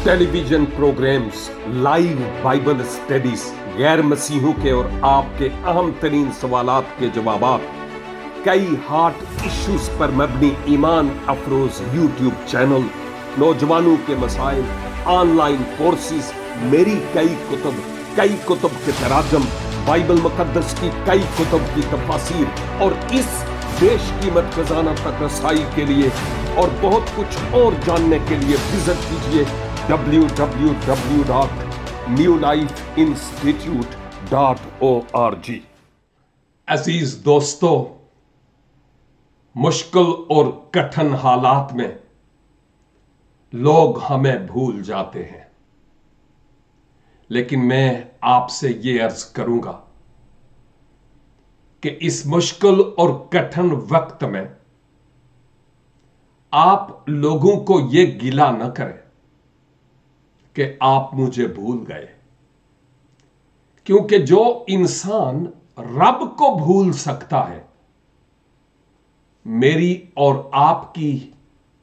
Television programs, live Bible studies, गैर मसीहों के और आपके अहम तरीन सवालात के जवाबात, कई हार्ट इश्यूज पर मबनी ईमान अफरोज यूट्यूब चैनल, नौजवानों के मसाइल, ऑनलाइन कोर्सेज, मेरी कई कुतुब के तराजम, बाइबल मुकद्दस की कई कुतुब की तफासीर और इस बेशकीमत खजाना तक रसाई के लिए और बहुत कुछ और जानने के लिए विजिट कीजिए www.newlifeinstitute.org। अजीज दोस्तों, मुश्किल और कठिन हालात में लोग हमें भूल जाते हैं, लेकिन मैं आपसे ये अर्ज करूंगा कि इस मुश्किल और कठिन वक्त में आप लोगों को यह गिला न करें कि आप मुझे भूल गए, क्योंकि जो इंसान रब को भूल सकता है, मेरी और आपकी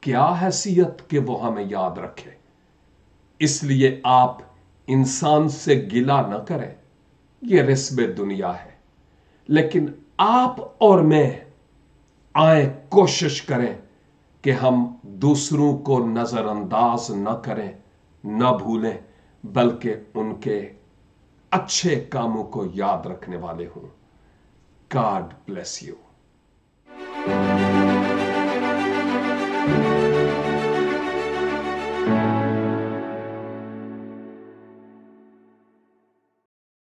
क्या हैसियत कि वो हमें याद रखे। इसलिए आप इंसान से गिला न करें, यह रिस्म दुनिया है, लेकिन आप और मैं आए कोशिश करें कि हम दूसरों को नजरअंदाज न करें, न भूलें, बल्कि उनके अच्छे कामों को याद रखने वाले हों। God bless you.